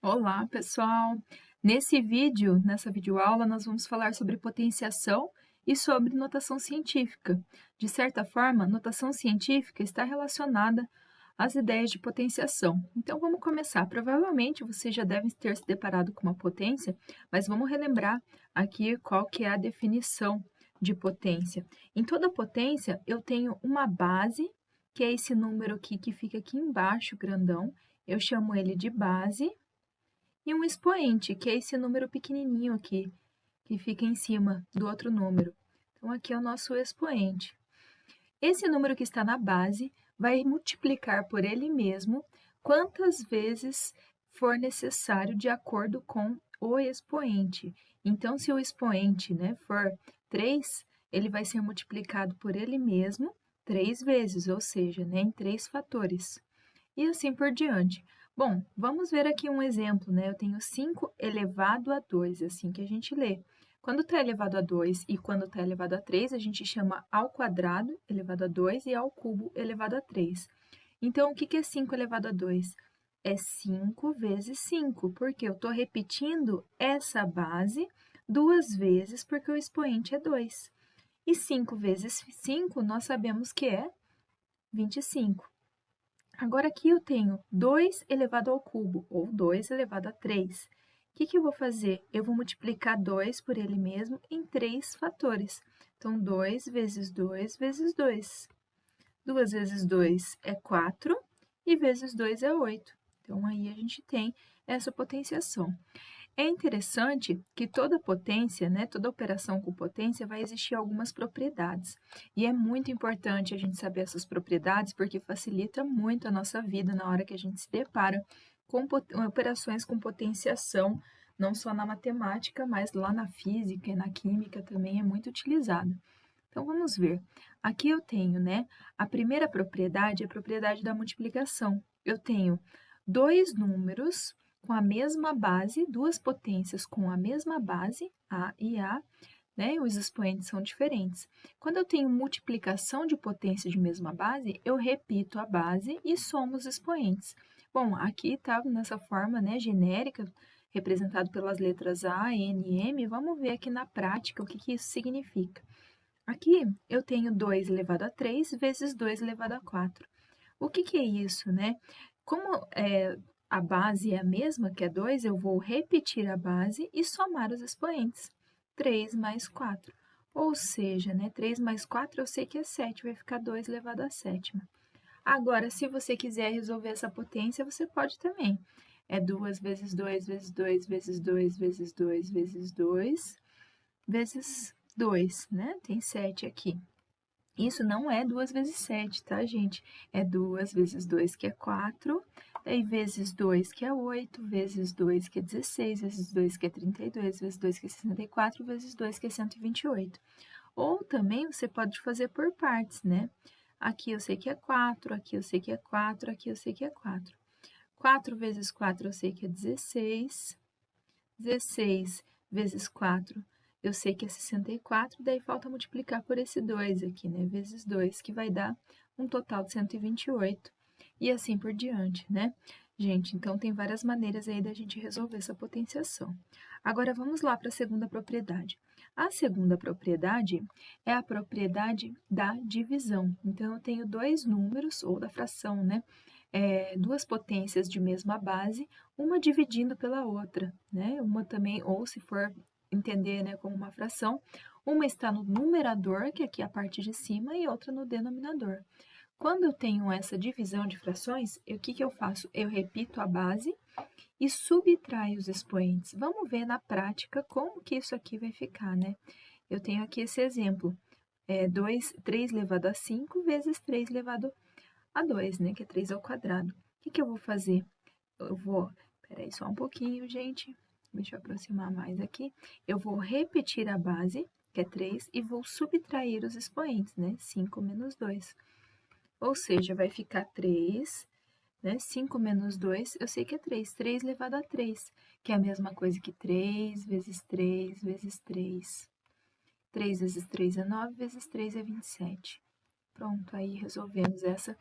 Olá, pessoal! Nessa videoaula, nós vamos falar sobre potenciação e sobre notação científica. De certa forma, notação científica está relacionada às ideias de potenciação. Então, vamos começar. Provavelmente, você já deve ter se deparado com uma potência, mas vamos relembrar aqui qual que é a definição de potência. Em toda potência, eu tenho uma base, que é esse número aqui que fica aqui embaixo, grandão. Eu chamo ele de base e um expoente, que é esse número pequenininho aqui, que fica em cima do outro número. Então, aqui é o nosso expoente. Esse número que está na base vai multiplicar por ele mesmo quantas vezes for necessário de acordo com o expoente. Então, se o expoente, for 3, ele vai ser multiplicado por ele mesmo 3 vezes, ou seja, em 3 fatores. E assim por diante. Bom, vamos ver aqui um exemplo, Eu tenho 5 elevado a 2, é assim que a gente lê. Quando está elevado a 2 e quando está elevado a 3, a gente chama ao quadrado elevado a 2 e ao cubo elevado a 3. Então, o que é 5 elevado a 2? É 5 vezes 5, porque eu estou repetindo essa base 2 vezes, porque o expoente é 2. E 5 vezes 5, nós sabemos que é 25. Agora, aqui eu tenho 2 elevado ao cubo, ou 2 elevado a 3. O que eu vou fazer? Eu vou multiplicar 2 por ele mesmo em 3 fatores. Então, 2 vezes 2 vezes 2. 2 vezes 2 é 4 e vezes 2 é 8. Então, aí a gente tem essa potenciação. É interessante que toda potência, toda operação com potência vai existir algumas propriedades. E é muito importante a gente saber essas propriedades porque facilita muito a nossa vida na hora que a gente se depara com operações com potenciação, não só na matemática, mas lá na física e na química também é muito utilizado. Então vamos ver. Aqui eu tenho, a primeira propriedade é a propriedade da multiplicação. Eu tenho dois números com a mesma base, duas potências com a mesma base, A e A, e os expoentes são diferentes. Quando eu tenho multiplicação de potência de mesma base, eu repito a base e somo os expoentes. Bom, aqui está nessa forma, genérica, representado pelas letras A, N e M. Vamos ver aqui na prática o que isso significa. Aqui eu tenho 2 elevado a 3 vezes 2 elevado a 4. O que é isso, Como a base é a mesma, que é 2, eu vou repetir a base e somar os expoentes. 3 mais 4. Ou seja, 3 mais 4 eu sei que é 7, vai ficar 2 elevado a 7. Agora, se você quiser resolver essa potência, você pode também. É 2 vezes 2 vezes 2 vezes 2 vezes 2 vezes 2 vezes 2, Tem 7 aqui. Isso não é 2 vezes 7, tá, gente? É 2 vezes 2, que é 4, daí vezes 2, que é 8, vezes 2, que é 16, vezes 2, que é 32, vezes 2, que é 64, vezes 2, que é 128. Ou também você pode fazer por partes, Aqui eu sei que é 4, aqui eu sei que é 4, aqui eu sei que é 4. 4 vezes 4 eu sei que é 16. 16 vezes 4 eu sei que é 64, daí falta multiplicar por esse 2 aqui, vezes 2, que vai dar um total de 128, e assim por diante, Gente, então tem várias maneiras aí da gente resolver essa potenciação. Agora vamos lá para a segunda propriedade. A segunda propriedade é a propriedade da divisão. Então, eu tenho dois números, ou da fração, duas potências de mesma base, uma dividindo pela outra, Uma também, ou se for entender, como uma fração, uma está no numerador, que aqui é a parte de cima, e outra no denominador. Quando eu tenho essa divisão de frações, o que eu faço? Eu repito a base e subtraio os expoentes. Vamos ver na prática como que isso aqui vai ficar, Eu tenho aqui esse exemplo, 3 elevado a 5 vezes 3 elevado a 2, que é 3 ao quadrado. O que eu vou fazer? Eu vou, peraí só um pouquinho, gente, deixa eu aproximar mais aqui. Eu vou repetir a base, que é 3, e vou subtrair os expoentes, 5 menos 2. Ou seja, vai ficar 3, 5 menos 2, eu sei que é 3. 3 elevado a 3, que é a mesma coisa que 3 vezes 3 vezes 3. 3 vezes 3 é 9, vezes 3 é 27. Pronto, aí resolvemos essa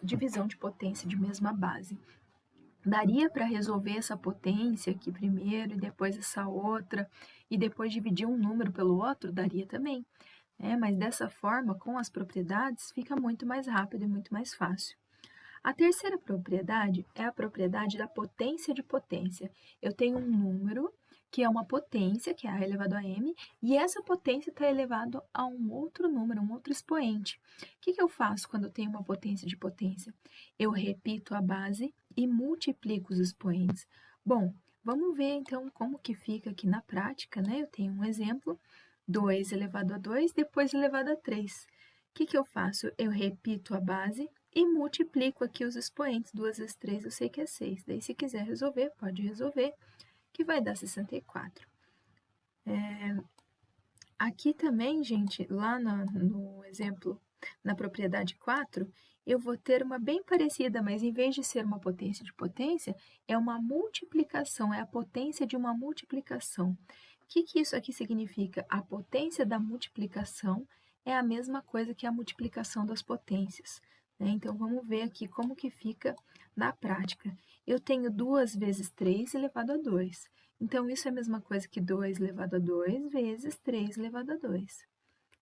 divisão de potência de mesma base. Daria para resolver essa potência aqui primeiro e depois essa outra, e depois dividir um número pelo outro? Daria também, né? Mas dessa forma, com as propriedades, fica muito mais rápido e muito mais fácil. A terceira propriedade é a propriedade da potência de potência. Eu tenho um número que é uma potência, que é a elevado a m, e essa potência está elevado a um outro número, um outro expoente. O que eu faço quando eu tenho uma potência de potência? Eu repito a base e multiplico os expoentes. Bom, vamos ver então como que fica aqui na prática, né? Eu tenho um exemplo, 2 elevado a 2, depois elevado a 3. O que eu faço? Eu repito a base e multiplico aqui os expoentes. 2 vezes 3 eu sei que é 6. Daí, se quiser resolver, pode resolver, que vai dar 64. Aqui também, gente, lá no exemplo, na propriedade 4, eu vou ter uma bem parecida, mas em vez de ser uma potência de potência, é uma multiplicação, é a potência de uma multiplicação. O que isso aqui significa? A potência da multiplicação é a mesma coisa que a multiplicação das potências, né? Então, vamos ver aqui como que fica na prática. Eu tenho 2 vezes 3 elevado a 2. Então, isso é a mesma coisa que 2 elevado a 2 vezes 3 elevado a 2,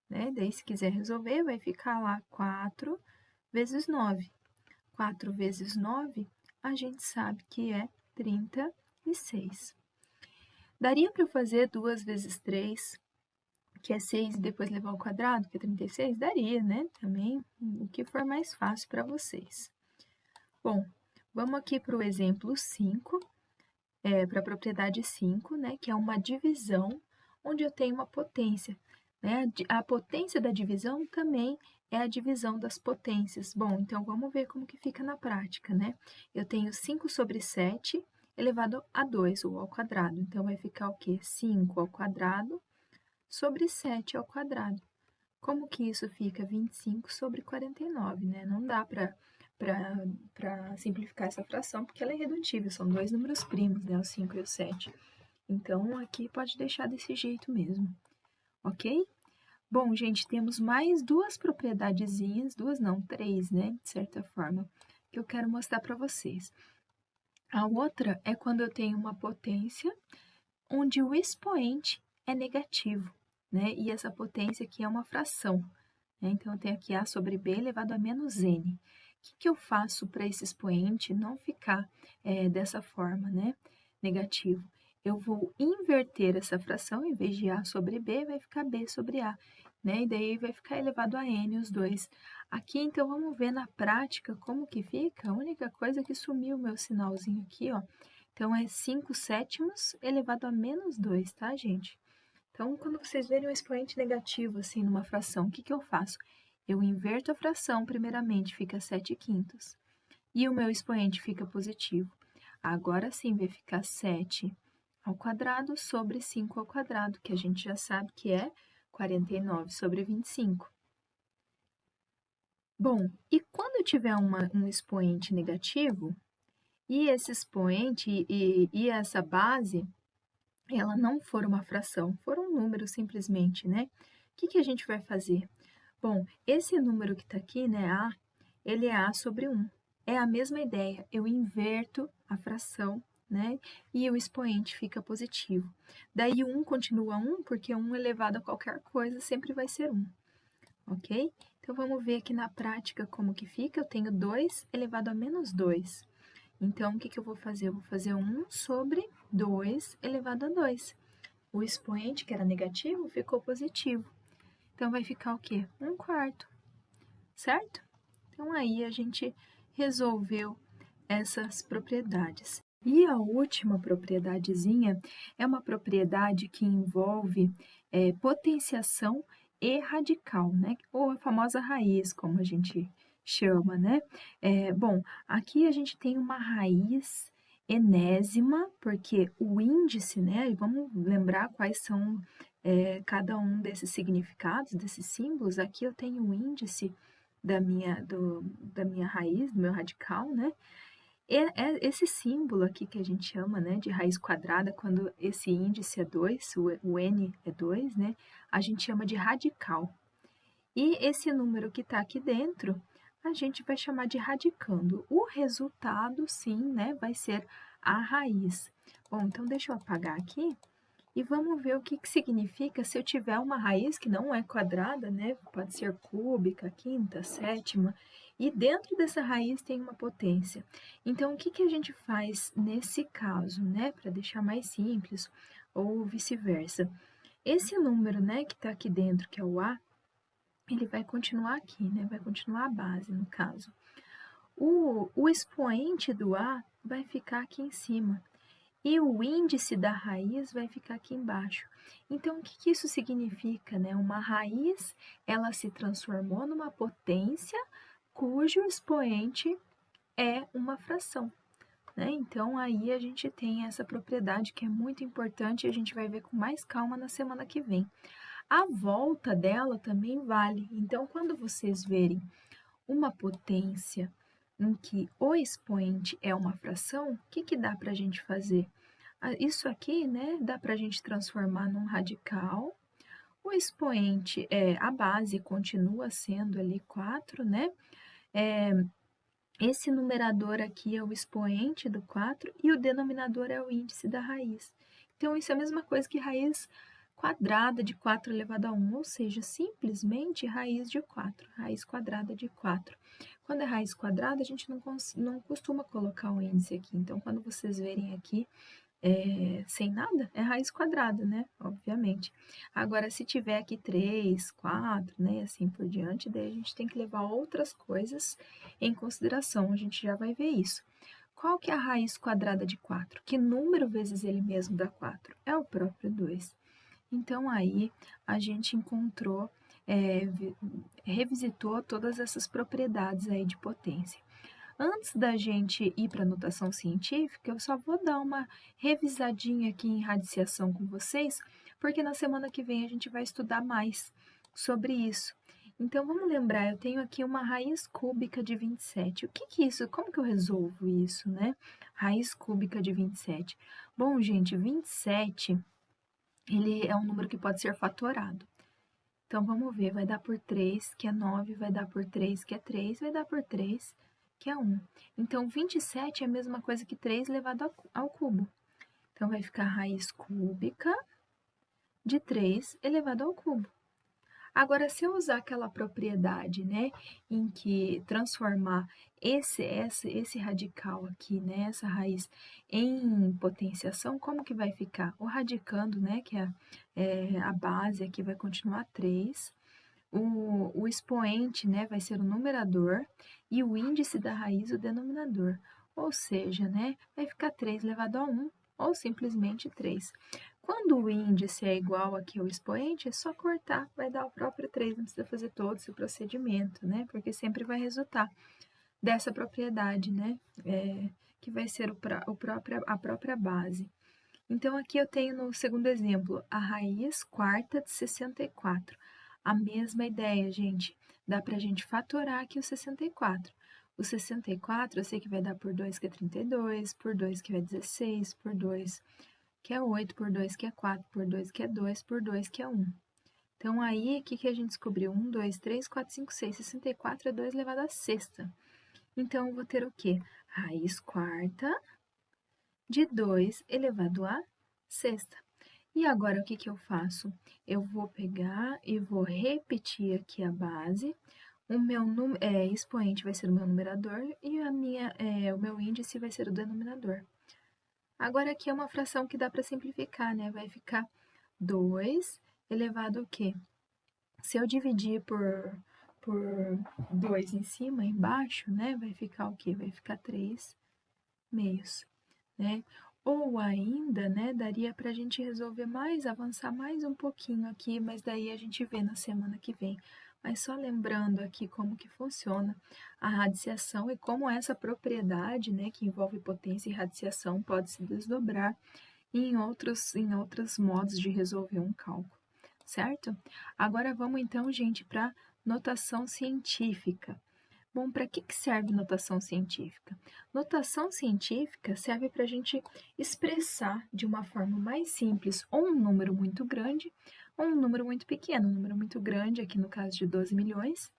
né? Daí, se quiser resolver, vai ficar lá 4 vezes 9. 4 vezes 9, a gente sabe que é 36. Daria para eu fazer 2 vezes 3, que é 6, e depois levar ao quadrado, que é 36? Daria, né? Também, o que for mais fácil para vocês. Bom, vamos aqui para o exemplo 5, para a propriedade 5, né? Que é uma divisão onde eu tenho uma potência, né? A potência da divisão também é a divisão das potências. Bom, então vamos ver como que fica na prática, né? Eu tenho 5 sobre 7 elevado a 2, ou ao quadrado. Então, vai ficar o quê? 5 ao quadrado sobre 7 ao quadrado. Como que isso fica? 25 sobre 49, né? Não dá para simplificar essa fração, porque ela é irredutível, são dois números primos, né? O 5 e o 7. Então, aqui pode deixar desse jeito mesmo, ok? Bom, gente, temos mais duas propriedadezinhas, duas não, três, né? De certa forma, que eu quero mostrar para vocês. A outra é quando eu tenho uma potência onde o expoente é negativo, né? E essa potência aqui é uma fração, né? Então, eu tenho aqui a sobre b elevado a menos n. O que eu faço para esse expoente não ficar dessa forma, né? Negativo. Eu vou inverter essa fração, em vez de a sobre b, vai ficar b sobre a, né? E daí vai ficar elevado a n os dois. Aqui, então, vamos ver na prática como que fica. A única coisa é que sumiu o meu sinalzinho aqui, ó. Então, é 5 sétimos elevado a menos 2, tá, gente? Então, quando vocês verem um expoente negativo, assim, numa fração, o que eu faço? Eu inverto a fração, primeiramente, fica 7 quintos. E o meu expoente fica positivo. Agora sim, vai ficar 7 ao quadrado sobre 5 ao quadrado, que a gente já sabe que é 49 sobre 25. Bom, e quando eu tiver um expoente negativo, e esse expoente e essa base, ela não for uma fração, for um número simplesmente, né? O que a gente vai fazer? Bom, esse número que está aqui, né, A, ele é A sobre 1. É a mesma ideia, eu inverto a fração, né, e o expoente fica positivo. Daí o 1 continua 1, porque 1 elevado a qualquer coisa sempre vai ser 1, ok? Então, vamos ver aqui na prática como que fica. Eu tenho 2 elevado a menos 2. Então, o que eu vou fazer? Eu vou fazer 1 sobre 2 elevado a 2. O expoente, que era negativo, ficou positivo. Então, vai ficar o quê? 1/4, certo? Então, aí a gente resolveu essas propriedades. E a última propriedadezinha é uma propriedade que envolve potenciação e radical, né? Ou a famosa raiz, como a gente chama, né? Bom, aqui a gente tem uma raiz enésima, porque o índice, né? E vamos lembrar quais são cada um desses significados, desses símbolos. Aqui eu tenho o índice da minha raiz, do meu radical, né? Esse símbolo aqui que a gente chama, né, de raiz quadrada, quando esse índice é 2, o n é 2, né, a gente chama de radical. E esse número que está aqui dentro, a gente vai chamar de radicando. O resultado, sim, né, vai ser a raiz. Bom, então deixa eu apagar aqui e vamos ver o que que significa se eu tiver uma raiz que não é quadrada, né, pode ser cúbica, quinta, sétima, e dentro dessa raiz tem uma potência. Então, o que que a gente faz nesse caso, né, para deixar mais simples, ou vice-versa? Esse número, né, que está aqui dentro, que é o A, ele vai continuar aqui, né, vai continuar a base, no caso. O expoente do A vai ficar aqui em cima e o índice da raiz vai ficar aqui embaixo. Então, o que que isso significa, né? Uma raiz, ela se transformou numa potência cujo expoente é uma fração, né? Então, aí a gente tem essa propriedade que é muito importante e a gente vai ver com mais calma na semana que vem. A volta dela também vale. Então, quando vocês verem uma potência em que o expoente é uma fração, o que que dá para a gente fazer? Isso aqui, né, dá para a gente transformar num radical. O expoente, a base continua sendo ali 4, né? Esse numerador aqui é o expoente do 4 e o denominador é o índice da raiz. Então, isso é a mesma coisa que raiz quadrada de 4 elevado a 1, ou seja, simplesmente raiz de 4, raiz quadrada de 4. Quando é raiz quadrada, a gente não costuma colocar o índice aqui. Então, quando vocês verem aqui, sem nada, é raiz quadrada, né? Obviamente. Agora, se tiver aqui 3, 4, né, e assim por diante, daí a gente tem que levar outras coisas em consideração, a gente já vai ver isso. Qual que é a raiz quadrada de 4? Que número vezes ele mesmo dá 4? É o próprio 2. Então, aí, a gente encontrou, revisitou todas essas propriedades aí de potência. Antes da gente ir para a notação científica, eu só vou dar uma revisadinha aqui em radiciação com vocês, porque na semana que vem a gente vai estudar mais sobre isso. Então, vamos lembrar, eu tenho aqui uma raiz cúbica de 27. O que que é isso? Como que eu resolvo isso, né? Raiz cúbica de 27. Bom, gente, 27, ele é um número que pode ser fatorado. Então, vamos ver, vai dar por 3, que é 9, vai dar por 3, que é 3, vai dar por 3, que é 1. Então, 27 é a mesma coisa que 3 elevado ao cubo. Então, vai ficar raiz cúbica de 3 elevado ao cubo. Agora, se eu usar aquela propriedade, né, em que transformar esse radical aqui, né, essa raiz em potenciação, como que vai ficar? O radicando, né, que é a base aqui vai continuar 3. O expoente, né, vai ser o numerador e o índice da raiz o denominador. Ou seja, né, vai ficar 3 elevado a 1 ou simplesmente 3. Quando o índice é igual aqui ao expoente, é só cortar, vai dar o próprio 3, não precisa fazer todo esse procedimento, né? Porque sempre vai resultar dessa propriedade, né? Que vai ser a própria base. Então, aqui eu tenho no segundo exemplo, a raiz quarta de 64. A mesma ideia, gente. Dá para a gente fatorar aqui o 64. O 64, eu sei que vai dar por 2, que é 32, por 2, que é 16, por 2, que é 8, por 2, que é 4, por 2, que é 2, por 2, que é 1. Então, aí, o que a gente descobriu? 1, 2, 3, 4, 5, 6. 64 é 2 elevado à sexta. Então, eu vou ter o quê? Raiz quarta de 2 elevado à sexta. E agora, o que que eu faço? Eu vou pegar e vou repetir aqui a base. O meu expoente vai ser o meu numerador e o meu índice vai ser o denominador. Agora, aqui é uma fração que dá para simplificar, né? Vai ficar 2 elevado ao quê? Se eu dividir por 2 em cima e embaixo, né? Vai ficar o quê? Vai ficar 3 meios, né? Ou ainda, né, daria para a gente resolver mais, avançar mais um pouquinho aqui, mas daí a gente vê na semana que vem. Mas só lembrando aqui como que funciona a radiciação e como essa propriedade, né, que envolve potência e radiciação pode se desdobrar em outros modos de resolver um cálculo, certo? Agora vamos então, gente, para notação científica. Bom, para que serve notação científica? Notação científica serve para a gente expressar de uma forma mais simples ou um número muito grande ou um número muito pequeno. Um número muito grande, aqui no caso de 12 milhões,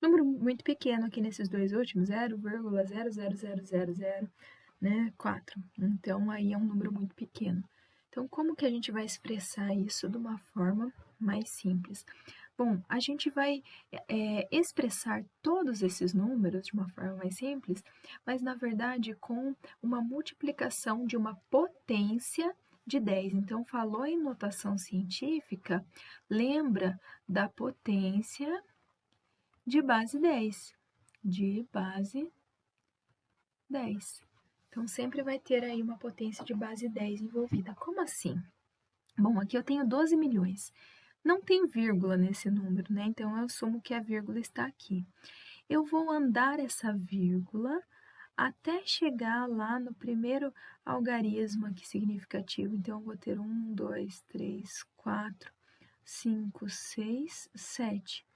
Número muito pequeno aqui nesses dois últimos, 0,00000, né, 4. Então, aí é um número muito pequeno. Então, como que a gente vai expressar isso de uma forma mais simples? Bom, a gente vai expressar todos esses números de uma forma mais simples, mas na verdade com uma multiplicação de uma potência de 10. Então, falou em notação científica, lembra da potência de base 10. De base 10. Então, sempre vai ter aí uma potência de base 10 envolvida. Como assim? Bom, aqui eu tenho 12 milhões. Não tem vírgula nesse número, né? Então, eu assumo que a vírgula está aqui. Eu vou andar essa vírgula até chegar lá no primeiro algarismo aqui significativo. Então, eu vou ter 1, 2, 3, 4, 5, 6, 7.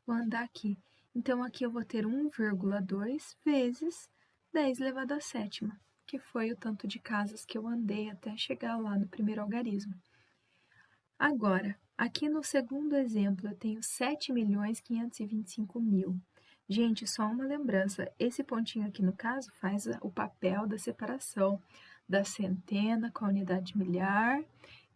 Vou andar aqui. Então, aqui eu vou ter 1,2 vezes 10 elevado à sétima, que foi o tanto de casas que eu andei até chegar lá no primeiro algarismo. Agora, aqui no segundo exemplo, eu tenho 7.525.000. Gente, só uma lembrança, esse pontinho aqui no caso faz o papel da separação da centena com a unidade milhar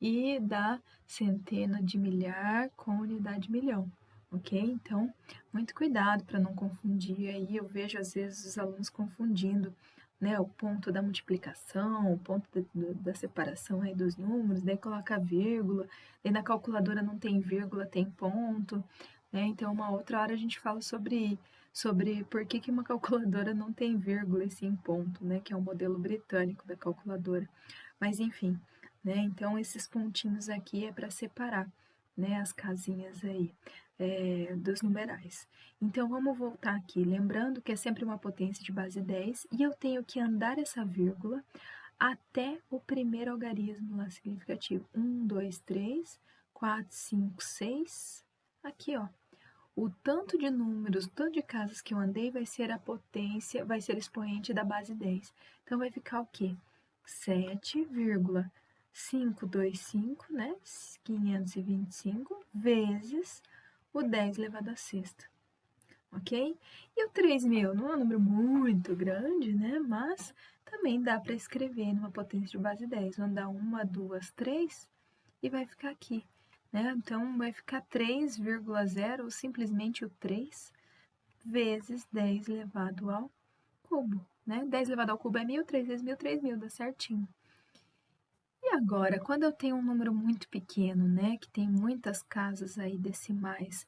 e da centena de milhar com a unidade milhão, ok? Então, muito cuidado para não confundir aí, eu vejo às vezes os alunos confundindo, né, o ponto da multiplicação, o ponto da separação aí dos números, daí coloca vírgula, daí na calculadora não tem vírgula, tem ponto, né? Então, uma outra hora a gente fala sobre por que uma calculadora não tem vírgula e sim ponto, né? Que é o modelo britânico da calculadora. Mas, enfim, né? Então, esses pontinhos aqui é para separar, né? As casinhas aí dos numerais. Então, vamos voltar aqui, lembrando que é sempre uma potência de base 10 e eu tenho que andar essa vírgula até o primeiro algarismo lá significativo. 1, 2, 3, 4, 5, 6. Aqui, ó. O tanto de números, o tanto de casas que eu andei vai ser a potência, vai ser expoente da base 10. Então, vai ficar o quê? 7,525, né? 525 vezes o 10 elevado à sexta, ok? E o 3.000 não é um número muito grande, né? Mas também dá para escrever numa potência de base 10. Vamos dar 1, 2, 3 e vai ficar aqui, né? Então, vai ficar 3,0 ou simplesmente o 3 vezes 10 elevado ao cubo, né? 10 elevado ao cubo é 1.000, 3 vezes 1.000, 3.000, dá certinho. E agora, quando eu tenho um número muito pequeno, né, que tem muitas casas aí decimais,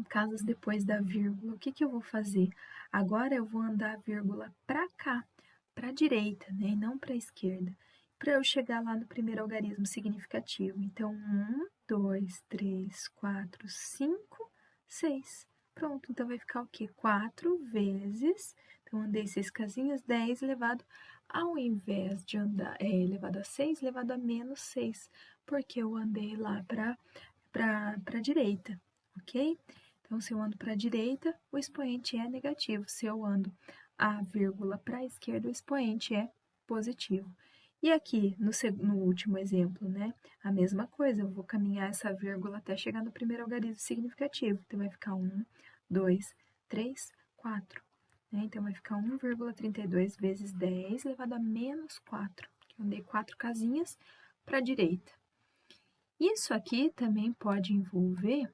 casas depois da vírgula, o que que eu vou fazer? Agora eu vou andar a vírgula para cá, para a direita, né, e não para a esquerda, para eu chegar lá no primeiro algarismo significativo. Então, 1, 2, 3, 4, 5, 6. Pronto, então vai ficar o quê? 4 vezes, então andei 6 casinhas, 10 elevado, ao invés de andar elevado a 6, elevado a menos 6, porque eu andei lá para a direita, ok? Então, se eu ando para a direita, o expoente é negativo. Se eu ando a vírgula para a esquerda, o expoente é positivo. E aqui, no último exemplo, né? A mesma coisa, eu vou caminhar essa vírgula até chegar no primeiro algarismo significativo. Então, vai ficar 1, 2, 3, 4. Né? Então, vai ficar 1,32 vezes 10 elevado a menos 4. Eu andei 4 casinhas para a direita. Isso aqui também pode envolver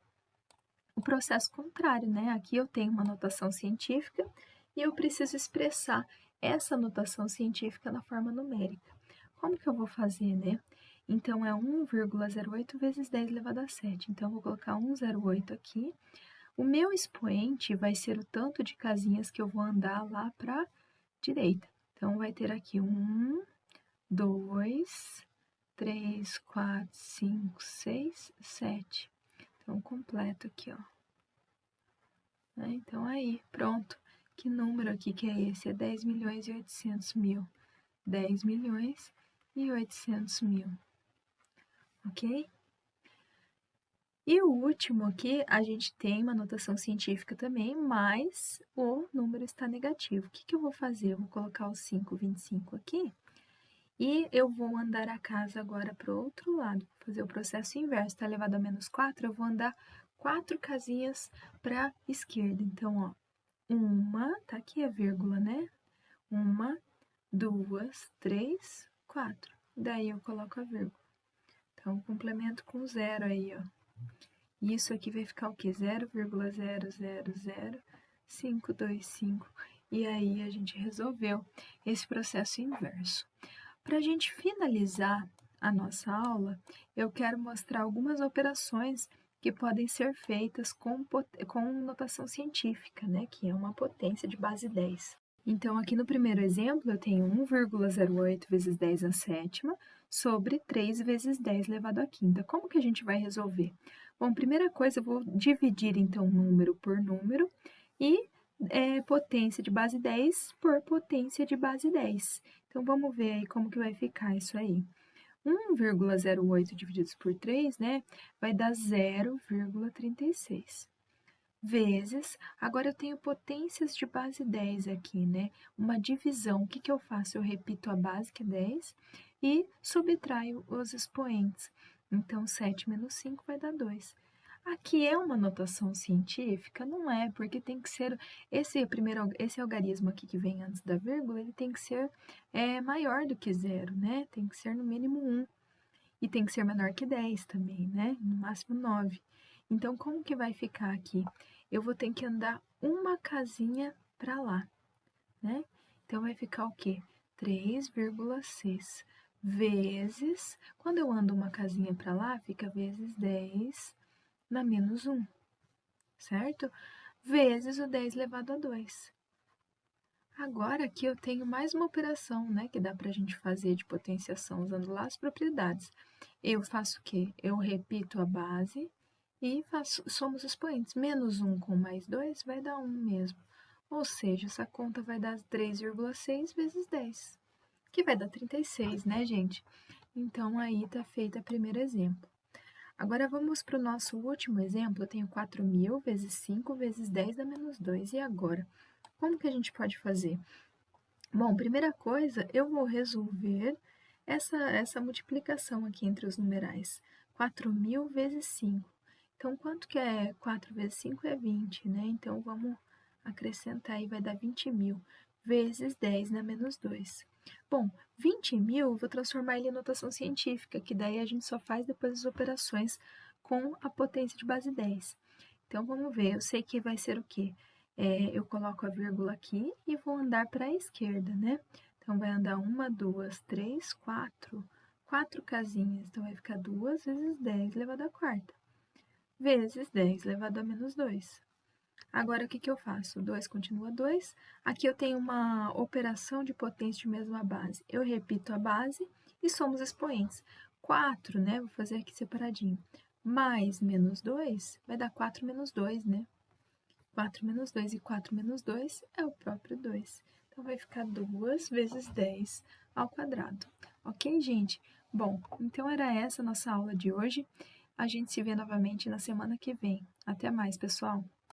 o processo contrário, né? Aqui eu tenho uma notação científica e eu preciso expressar essa notação científica na forma numérica. Como que eu vou fazer, né? Então, é 1,08 vezes 10 elevado a 7. Então, eu vou colocar 1,08 aqui. O meu expoente vai ser o tanto de casinhas que eu vou andar lá para a direita. Então, vai ter aqui 1, 2, 3, 4, 5, 6, 7. Então, completo aqui, ó. Né? Então, aí, pronto. Que número aqui que é esse? É 10.800.000. 10.800.000. Ok? E o último aqui, a gente tem uma notação científica também, mas o número está negativo. O que que eu vou fazer? Eu vou colocar o 5,25 aqui e eu vou andar a casa agora para o outro lado, fazer o processo inverso. Está elevado a menos 4, eu vou andar 4 casinhas para a esquerda. Então, ó, uma, tá aqui a vírgula, né? 1, 2, 3, 4. Daí eu coloco a vírgula. Então, complemento com 0 aí, ó. Isso aqui vai ficar o quê? 0,000525. E aí a gente resolveu esse processo inverso. Para a gente finalizar a nossa aula, eu quero mostrar algumas operações que podem ser feitas com notação científica, né? Que é uma potência de base 10. Então, aqui no primeiro exemplo, eu tenho 1,08 vezes 10 à sétima sobre 3 vezes 10 elevado à quinta. Como que a gente vai resolver? Bom, primeira coisa, eu vou dividir, então, número por número e potência de base 10 por potência de base 10. Então, vamos ver aí como que vai ficar isso aí. 1,08 divididos por 3, né, vai dar 0,36. Vezes, agora eu tenho potências de base 10 aqui, né? Uma divisão, o que que eu faço? Eu repito a base, que é 10, e subtraio os expoentes. Então, 7 menos 5 vai dar 2. Aqui é uma notação científica? Não é, porque tem que ser, esse algarismo aqui que vem antes da vírgula, ele tem que ser maior do que 0, né? Tem que ser no mínimo 1. E tem que ser menor que 10 também, né? No máximo 9. Então, como que vai ficar aqui? Eu vou ter que andar uma casinha para lá, né? Então, vai ficar o quê? 3,6 vezes... Quando eu ando uma casinha para lá, fica vezes 10 na menos 1, certo? Vezes o 10 elevado a 2. Agora, aqui eu tenho mais uma operação, né? Que dá para a gente fazer de potenciação usando lá as propriedades. Eu faço o quê? Eu repito a base e somos expoentes. Menos 1 com mais 2 vai dar 1 mesmo. Ou seja, essa conta vai dar 3,6 vezes 10, que vai dar 36, né, gente? Então, aí está feito o primeiro exemplo. Agora, vamos para o nosso último exemplo. Eu tenho 4.000 vezes 5 vezes 10 dá menos 2. E agora? Como que a gente pode fazer? Bom, primeira coisa, eu vou resolver essa multiplicação aqui entre os numerais. 4.000 vezes 5. Então, quanto que é 4 vezes 5? É 20, né? Então, vamos acrescentar aí, vai dar 20.000 vezes 10 na menos 2. Bom, 20.000 eu vou transformar ele em notação científica, que daí a gente só faz depois as operações com a potência de base 10. Então, vamos ver, eu sei que vai ser o quê? Eu coloco a vírgula aqui e vou andar para a esquerda, né? Então, vai andar 1, 2, 3, 4. 4 casinhas. Então, vai ficar 2 vezes 10 elevado à quarta. Vezes 10 elevado a menos 2. Agora, o que que eu faço? 2 continua 2. Aqui eu tenho uma operação de potência de mesma base. Eu repito a base e somos expoentes. 4, né? Vou fazer aqui separadinho. Mais menos 2 vai dar 4 menos 2, né? 4 menos 2 e 4 menos 2 é o próprio 2. Então, vai ficar 2 vezes 10 ao quadrado. Ok, gente? Bom, então era essa a nossa aula de hoje. A gente se vê novamente na semana que vem. Até mais, pessoal!